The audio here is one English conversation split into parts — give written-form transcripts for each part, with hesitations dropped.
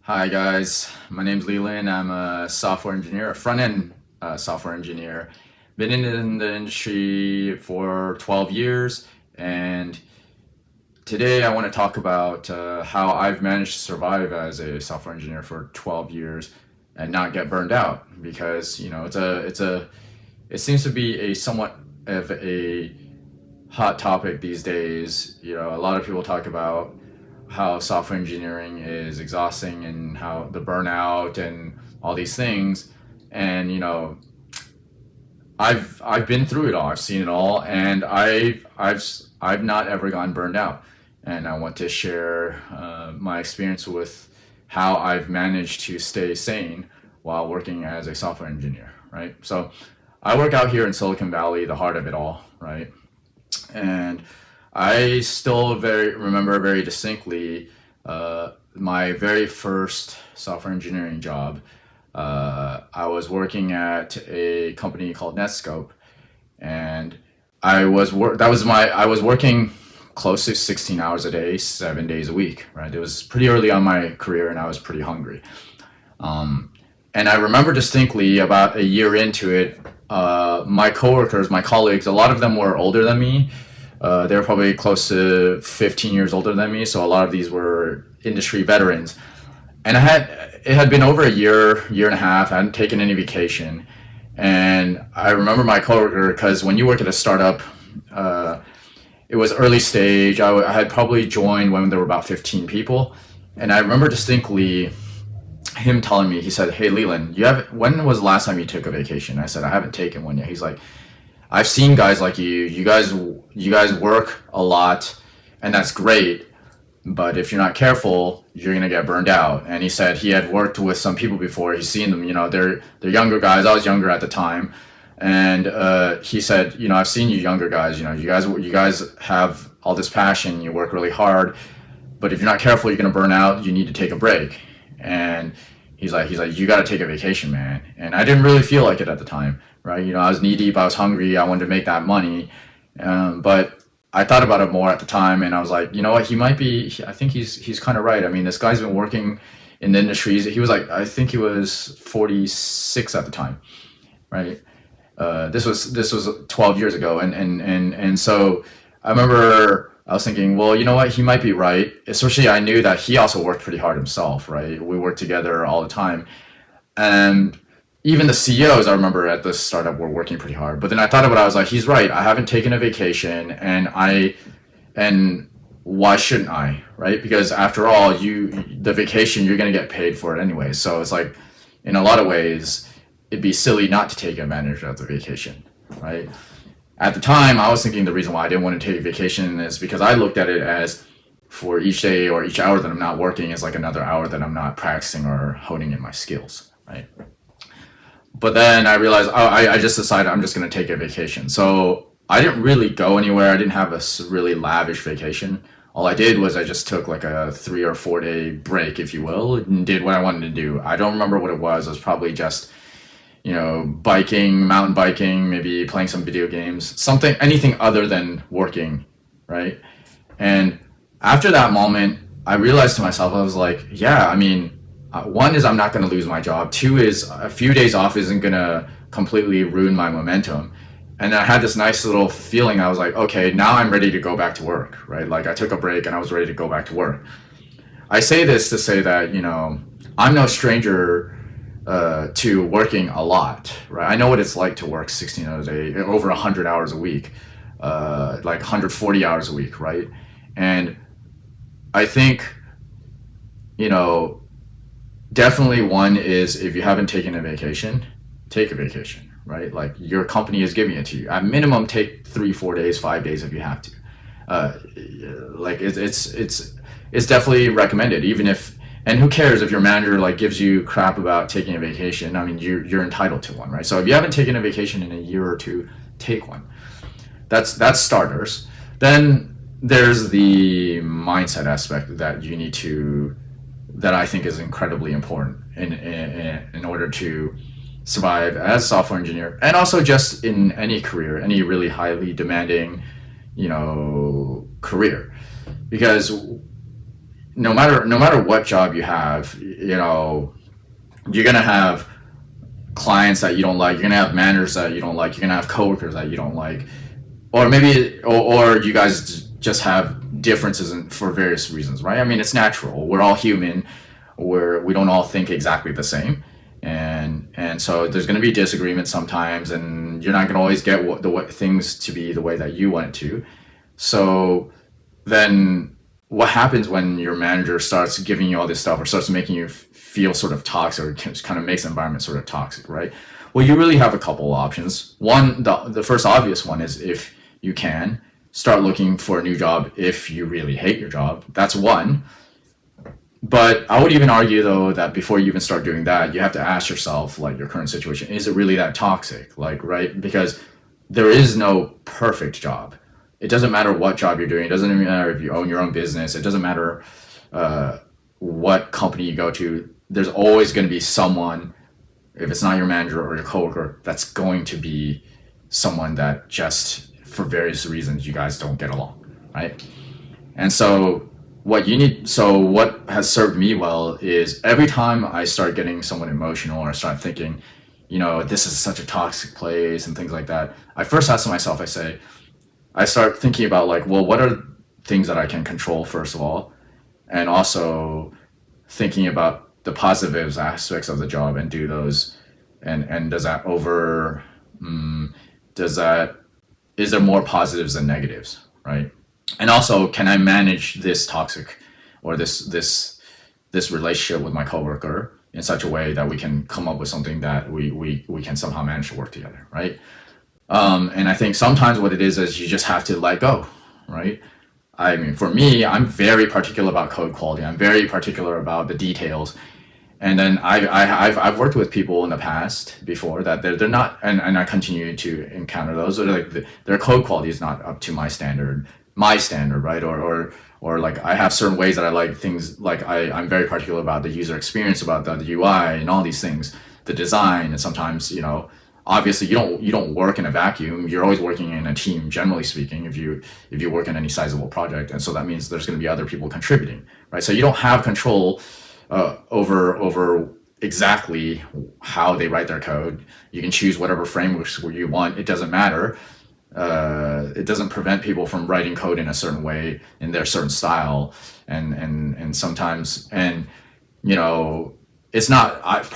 Hi guys, my name's Leland. I'm a software engineer, a front-end software engineer. Been in the industry for 12 years, and today I want to talk about how I've managed to survive as a software engineer for 12 years and not get burned out because it seems to be a somewhat of a hot topic these days. A lot of people talk about how software engineering is exhausting and how the burnout and all these things. And I've been through it all. I've seen it all, and I've not ever gone burned out. And I want to share my experience with how I've managed to stay sane while working as a software engineer. Right. So I work out here in Silicon Valley, the heart of it all. Right. And I still very remember very distinctly my very first software engineering job. I was working at a company called Netscope, and I was working close to 16 hours a day, 7 days a week. Right, it was pretty early on my career, and I was pretty hungry. And I remember distinctly about a year into it, my coworkers, my colleagues, a lot of them were older than me. They were probably close to 15 years older than me, so a lot of these were industry veterans. And it had been over a year and a half. I hadn't taken any vacation, and I remember my coworker because when you work at a startup, uh, it was early stage. I had probably joined when there were about 15 people, and I remember distinctly him telling me. He said, "Hey, Leland, when was the last time you took a vacation?" I said, "I haven't taken one yet." He's like, "I've seen guys like you. You guys work a lot, and that's great. But if you're not careful, you're gonna get burned out." And he said he had worked with some people before. He's seen them. They're younger guys. I was younger at the time, and he said, "I've seen you younger guys. You guys have all this passion. You work really hard, but if you're not careful, you're gonna burn out. You need to take a break." And he's like, "You got to take a vacation, man." And I didn't really feel like it at the time, right? I was knee deep. I was hungry. I wanted to make that money, but I thought about it more at the time, and I was like, you know what? He might be. I think he's kind of right. I mean, this guy's been working in the industries. He was like, I think he was 46 at the time, right? This was 12 years ago, and so I remember I was thinking, well, you know what, he might be right. Especially I knew that he also worked pretty hard himself, right? We worked together all the time, and even the CEOs I remember at this startup were working pretty hard. But then I thought about it, I was like, he's right. I haven't taken a vacation, and why shouldn't I, right? Because after all, the vacation, you're gonna get paid for it anyway. So it's like, in a lot of ways, it'd be silly not to take advantage of the vacation, right? At the time, I was thinking the reason why I didn't want to take a vacation is because I looked at it as for each day or each hour that I'm not working is like another hour that I'm not practicing or honing in my skills, right? But then I realized, oh, I just decided I'm just going to take a vacation. So I didn't really go anywhere. I didn't have a really lavish vacation. All I did was I just took like a 3 or 4 day break, if you will, and did what I wanted to do. I don't remember what it was. It was probably just biking, mountain biking, maybe playing some video games, something, anything other than working, right? And after that moment, I realized to myself, I was like, yeah, I mean, one is I'm not going to lose my job. Two is a few days off isn't going to completely ruin my momentum. And I had this nice little feeling. I was like, okay, now I'm ready to go back to work, right? Like I took a break and I was ready to go back to work. I say this to say that, I'm no stranger to working a lot, right? I know what it's like to work 16 hours a day, over 100 hours a week, like 140 hours a week, right? And I think, you know, definitely one is if you haven't taken a vacation, take a vacation, right? Like your company is giving it to you. At minimum, take 3, 4 days, 5 days if you have to. Uh, like it's definitely recommended, even if, and who cares if your manager like gives you crap about taking a vacation? I mean, you're entitled to one, right? So if you haven't taken a vacation in a year or two, take one. That's starters. Then there's the mindset aspect that you need to that I think is incredibly important in order to survive as a software engineer, and also just in any career, any really highly demanding, career, because no matter what job you have, you're gonna have clients that you don't like. You're gonna have managers that you don't like. You're gonna have coworkers that you don't like, or maybe or you guys just have differences for various reasons, right? I mean, it's natural. We're all human. We don't all think exactly the same, and so there's going to be disagreements sometimes, and you're not going to always get things to be the way that you want it to. So then what happens when your manager starts giving you all this stuff or starts making you feel sort of toxic, or just kind of makes the environment sort of toxic, right? Well, you really have a couple options. One, the first obvious one is, if you can, start looking for a new job if you really hate your job. That's one. But I would even argue, though, that before you even start doing that, you have to ask yourself, like, your current situation, is it really that toxic? Like, right? Because there is no perfect job. It doesn't matter what job you're doing. It doesn't even matter if you own your own business. It doesn't matter what company you go to. There's always going to be someone, if it's not your manager or your coworker, that's going to be someone that just, for various reasons, you guys don't get along, right? And so what has served me well is, every time I start getting somewhat emotional, or I start thinking, this is such a toxic place and things like that, I first ask myself, I start thinking about, like, well, what are things that I can control, first of all, and also thinking about the positive aspects of the job, and do those, and does that is there more positives than negatives, right? And also, can I manage this toxic, or this relationship with my coworker in such a way that we can come up with something that we can somehow manage to work together, right? And I think sometimes what it is you just have to let go, right? I mean, for me, I'm very particular about code quality. I'm very particular about the details. And then I've worked with people in the past before that they're not, and I continue to encounter those. So like their code quality is not up to my standard, right? Or like, I have certain ways that I like things. Like I'm very particular about the user experience, about the UI and all these things, the design. And sometimes, obviously you don't work in a vacuum. You're always working in a team, generally speaking, if you work in any sizable project. And so that means there's going to be other people contributing, right? So you don't have control over exactly how they write their code. You can choose whatever frameworks you want. It doesn't matter. It doesn't prevent people from writing code in a certain way, in their certain style, and sometimes, it's not. I've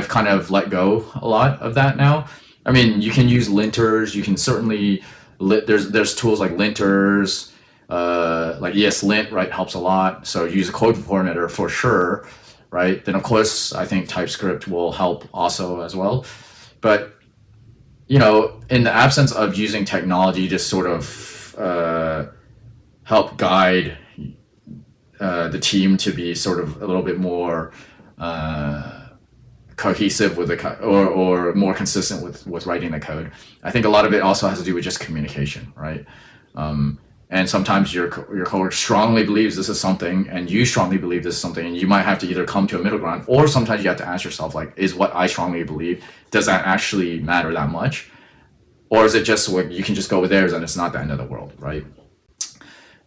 kind of let go a lot of that now. I mean, you can use linters. You can certainly there's tools like linters. Like ESLint, right, helps a lot. So use a code formatter for sure, right? Then of course I think TypeScript will help also as well. But in the absence of using technology to sort of help guide the team to be sort of a little bit more cohesive with or more consistent with writing the code, I think a lot of it also has to do with just communication, right? And sometimes your coworker strongly believes this is something, and you strongly believe this is something, and you might have to either come to a middle ground, or sometimes you have to ask yourself, like, is what I strongly believe, does that actually matter that much? Or is it just what you can just go with theirs and it's not the end of the world, right?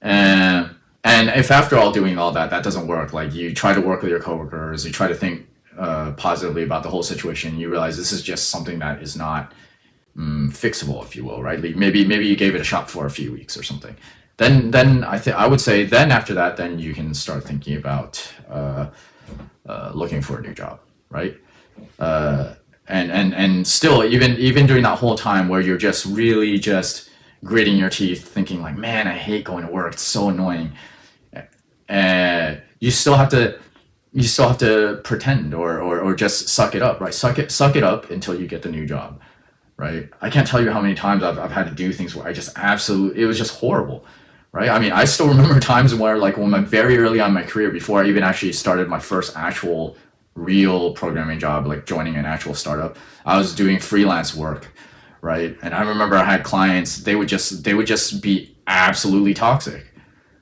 And if after all doing all that doesn't work, like you try to work with your coworkers, you try to think positively about the whole situation, you realize this is just something that is not fixable, if you will, right? Like maybe you gave it a shot for a few weeks or something. Then I would say then after that, then you can start thinking about looking for a new job, right? And still, even during that whole time where you're just really just gritting your teeth, thinking like, man, I hate going to work. It's so annoying. And you still have to pretend or just suck it up, right? Suck it up until you get the new job. Right? I can't tell you how many times I've had to do things where I just it was just horrible, right? I mean, I still remember times where, like, when I'm very early on in my career, before I even actually started my first actual real programming job, like joining an actual startup, I was doing freelance work, right? And I remember I had clients, they would just be absolutely toxic,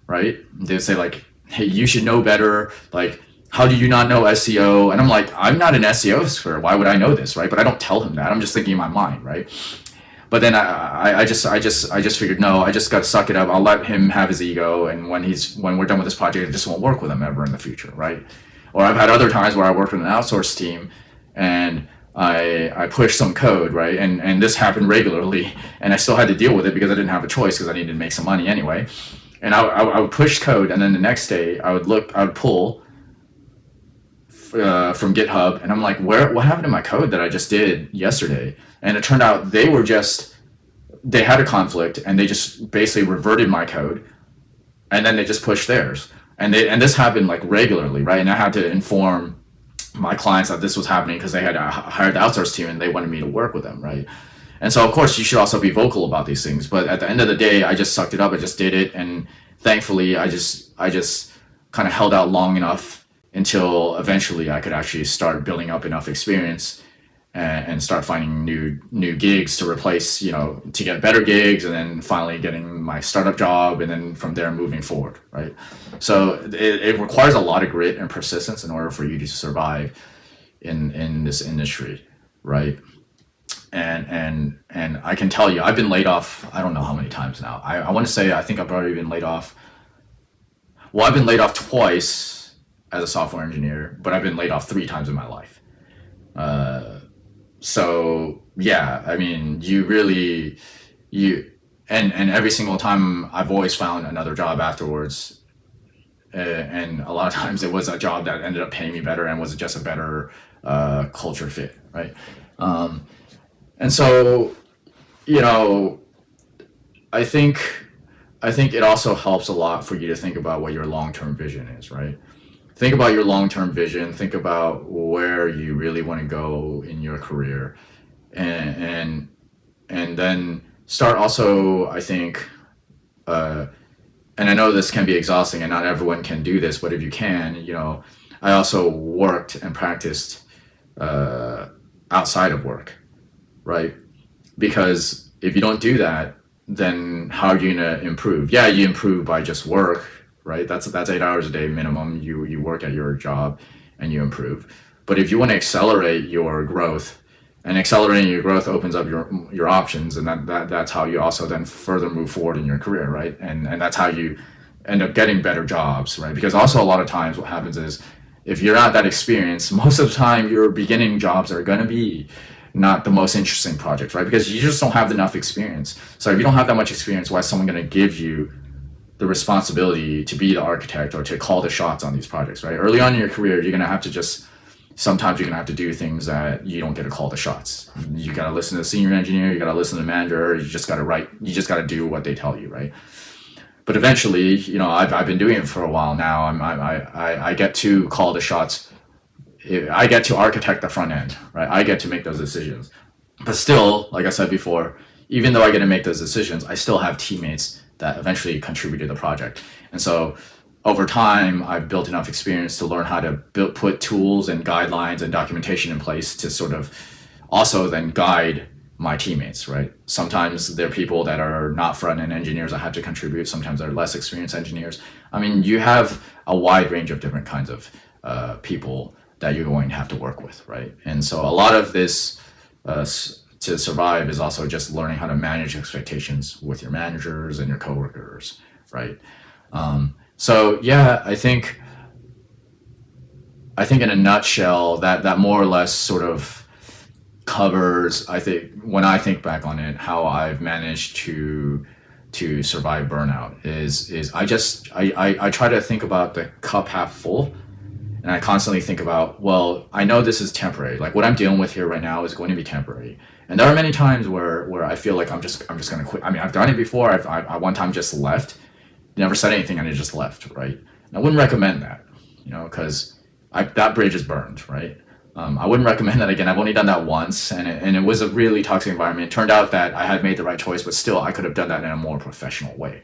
right? They'd say like, hey, you should know better, like, how do you not know SEO? And I'm like, I'm not an SEO expert. Why would I know this, right? But I don't tell him that. I'm just thinking in my mind, right? But then I just figured, no, I just got to suck it up. I'll let him have his ego, and when we're done with this project, I just won't work with him ever in the future, right? Or I've had other times where I worked with an outsourced team, and I pushed some code, right, and this happened regularly, and I still had to deal with it because I didn't have a choice because I needed to make some money anyway. And I would push code, and then the next day I would pull from GitHub, and I'm like, what happened to my code that I just did yesterday? And it turned out they had a conflict, and they just basically reverted my code, and then they just pushed theirs. And this happened like regularly, right? And I had to inform my clients that this was happening because they had hired the outsource team and they wanted me to work with them, right? And so of course you should also be vocal about these things, but at the end of the day, I just sucked it up. I just did it, and thankfully I just kind of held out long enough until eventually I could actually start building up enough experience and start finding new gigs to replace, to get better gigs, and then finally getting my startup job, and then from there moving forward, right? So it requires a lot of grit and persistence in order for you to survive in this industry, right? And I can tell you, I've been laid off, I don't know how many times now. I want to say I think I've already been laid off. Well, I've been laid off twice as a software engineer, but I've been laid off 3 times in my life. So yeah, I mean, and every single time I've always found another job afterwards. And a lot of times it was a job that ended up paying me better and was just a better culture fit, right? And so, I think it also helps a lot for you to think about what your long-term vision is, right? Think about your long-term vision. Think about where you really want to go in your career, and then start also, I think, and I know this can be exhausting and not everyone can do this, but if you can, I also worked and practiced outside of work, right? Because if you don't do that, then how are you gonna improve? Yeah, you improve by just work, right? That's 8 hours a day minimum. You work at your job and you improve. But if you want to accelerate your growth, and accelerating your growth opens up your options, and that's how you also then further move forward in your career, right? And that's how you end up getting better jobs, right? Because also a lot of times what happens is, if you're not that experienced, most of the time your beginning jobs are going to be not the most interesting projects, right? Because you just don't have enough experience. So if you don't have that much experience, why is someone going to give you the responsibility to be the architect or to call the shots on these projects, right? Early on in your career, sometimes you're going to have to do things that you don't get to call the shots. You got to listen to the senior engineer, you got to listen to the manager, you just got to do what they tell you, right? But eventually, I've been doing it for a while now. I get to call the shots. I get to architect the front end, right? I get to make those decisions. But still, like I said before, even though I get to make those decisions, I still have teammates that eventually contribute to the project. And so over time, I've built enough experience to learn how to put tools and guidelines and documentation in place to sort of also then guide my teammates, right? Sometimes they're people that are not front-end engineers that have to contribute. Sometimes they're less experienced engineers. I mean, you have a wide range of different kinds of people that you're going to have to work with, right? And so a lot of this to survive is also just learning how to manage expectations with your managers and your coworkers, right? So yeah, I think in a nutshell, that more or less sort of covers, I think, when I think back on it, how I've managed to survive burnout is I try to think about the cup half full. And I constantly think about, well, I know this is temporary. Like what I'm dealing with here right now is going to be temporary. And there are many times where I feel like I'm just going to quit. I mean, I've done it before. I one time just left, never said anything, and I just left, right? And I wouldn't recommend that, because that bridge is burned, right? I wouldn't recommend that again. I've only done that once, and it was a really toxic environment. It turned out that I had made the right choice, but still I could have done that in a more professional way,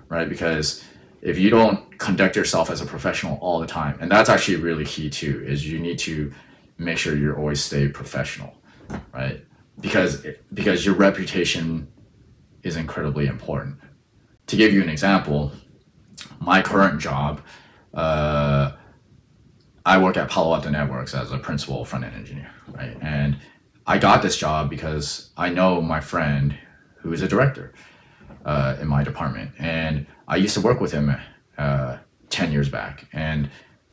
right? Because if you don't conduct yourself as a professional all the time, and that's actually really key too, is you need to make sure you always stay professional, right? Because your reputation is incredibly important. To give you an example, my current job, I work at Palo Alto Networks as a principal front-end engineer, right? And I got this job because I know my friend who is a director in my department, and I used to work with him uh, 10 years back, and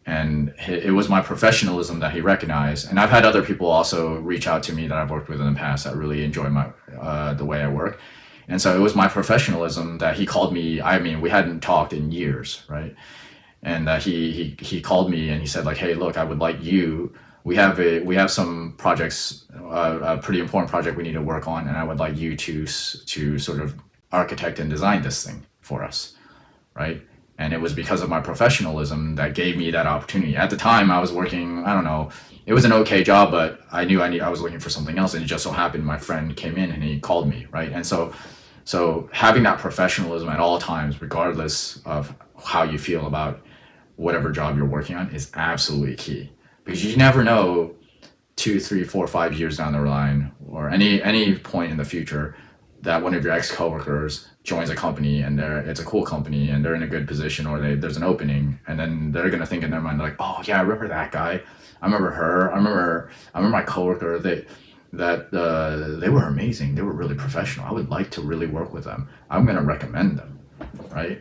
it was my professionalism that he recognized. And I've had other people also reach out to me that I've worked with in the past that really enjoy my the way I work. And so it was my professionalism that he called me. I mean, we hadn't talked in years, right? And he called me and he said like, hey, look, I would like you. We have some projects, a pretty important project we need to work on, and I would like you to sort of architect and design this thing for us, right? And it was because of my professionalism that gave me that opportunity. At the time, I was working. I don't know. It was an okay job, but I knew I was looking for something else, and it just so happened my friend came in and he called me, right? And so having that professionalism at all times, regardless of how you feel about whatever job you're working on, is absolutely key, because you never know 2, 3, 4, 5 years down the line, or any point in the future, that one of your ex coworkers joins a company and it's a cool company and they're in a good position, or there's an opening, and then they're gonna think in their mind like, oh yeah, I remember that guy, I remember her, I remember my coworker. They were amazing. They were really professional. I would like to really work with them. I'm gonna recommend them, right?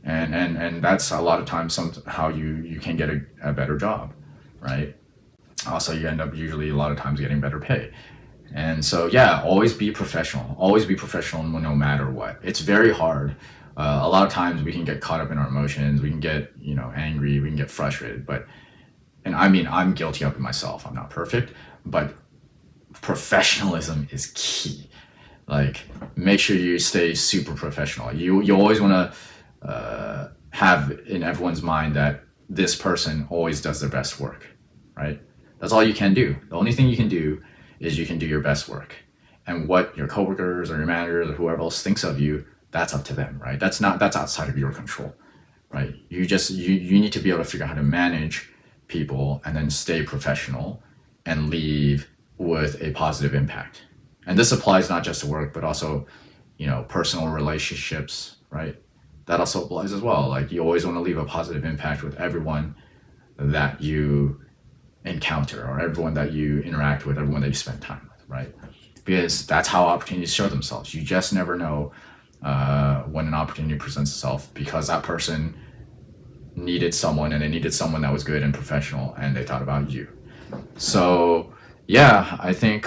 And that's a lot of times somehow you can get a better job, right? Also, you end up usually a lot of times getting better pay. And so, yeah, always be professional. Always be professional no matter what. It's very hard. A lot of times we can get caught up in our emotions. We can get, angry. We can get frustrated. And I mean, I'm guilty of it myself. I'm not perfect, but professionalism is key. Like, make sure you stay super professional. You always want to have in everyone's mind that this person always does their best work, right? That's all you can do. The only thing you can do is you can do your best work. And what your coworkers or your managers or whoever else thinks of you, that's up to them, right? That's outside of your control, right? You need to be able to figure out how to manage people and then stay professional and leave with a positive impact. And this applies not just to work, but also, personal relationships, right? That also applies as well. Like, you always want to leave a positive impact with everyone that you encounter, or everyone that you interact with, everyone that you spend time with, right? Because that's how opportunities show themselves. You just never know when an opportunity presents itself, because that person needed someone, and they needed someone that was good and professional, and they thought about you. So yeah, I think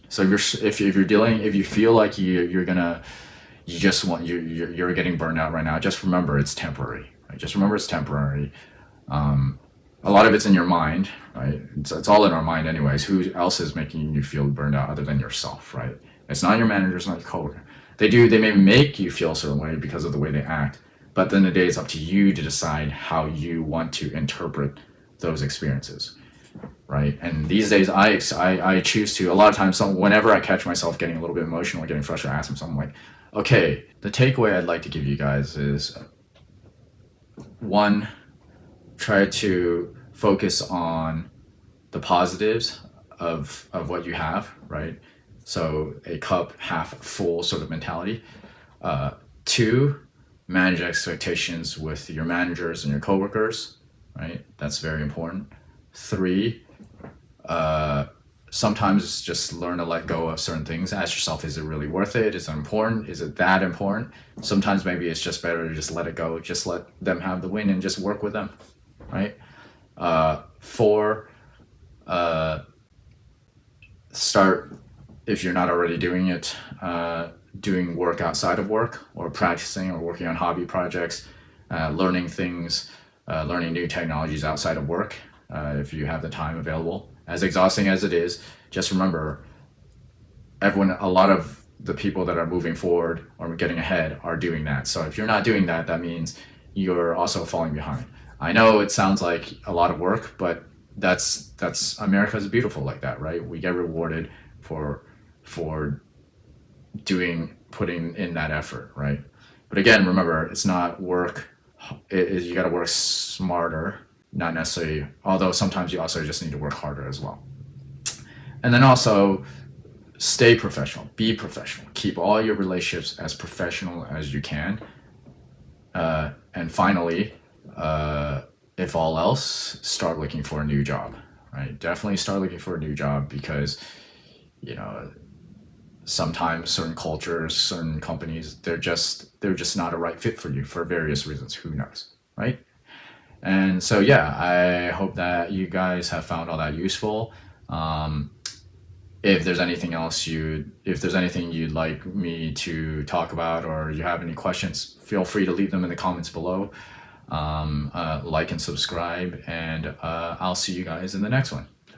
so. If you feel like you're getting burned out right now, just remember it's temporary. Right? Just remember it's temporary. A lot of it's in your mind, right? It's all in our mind anyways. Who else is making you feel burned out other than yourself, right? It's not your manager, it's not your coworker. They may make you feel a certain way because of the way they act, but at the end of the day, it's up to you to decide how you want to interpret those experiences, right? And these days, I choose to, a lot of times, whenever I catch myself getting a little bit emotional, getting frustrated, I ask myself, I'm like, okay, the takeaway I'd like to give you guys is, one, try to focus on the positives of what you have, right? So a cup half full sort of mentality. Two, manage expectations with your managers and your coworkers, right? That's very important. Three, sometimes just learn to let go of certain things. Ask yourself, is it really worth it? Is it important? Is it that important? Sometimes maybe it's just better to just let it go. Just let them have the win and just work with them, right? Four, start, if you're not already doing it, doing work outside of work, or practicing or working on hobby projects, learning things, learning new technologies outside of work, if you have the time available. As exhausting as it is, just remember, a lot of the people that are moving forward or getting ahead are doing that. So if you're not doing that, that means you're also falling behind. I know it sounds like a lot of work, but that's America's beautiful like that, right? We get rewarded for putting in that effort, right? But again, remember, it's not work. You got to work smarter, not necessarily. Although sometimes you also just need to work harder as well. And then also, stay professional. Be professional. Keep all your relationships as professional as you can. And finally, if all else, start looking for a new job, right? Definitely start looking for a new job, because you know, sometimes certain cultures, certain companies, they're just not a right fit for you for various reasons. Who knows, right? And so yeah, I hope that you guys have found all that useful. Um, if there's anything you'd like me to talk about, or you have any questions, feel free to leave them in the comments below. Like and subscribe, and I'll see you guys in the next one.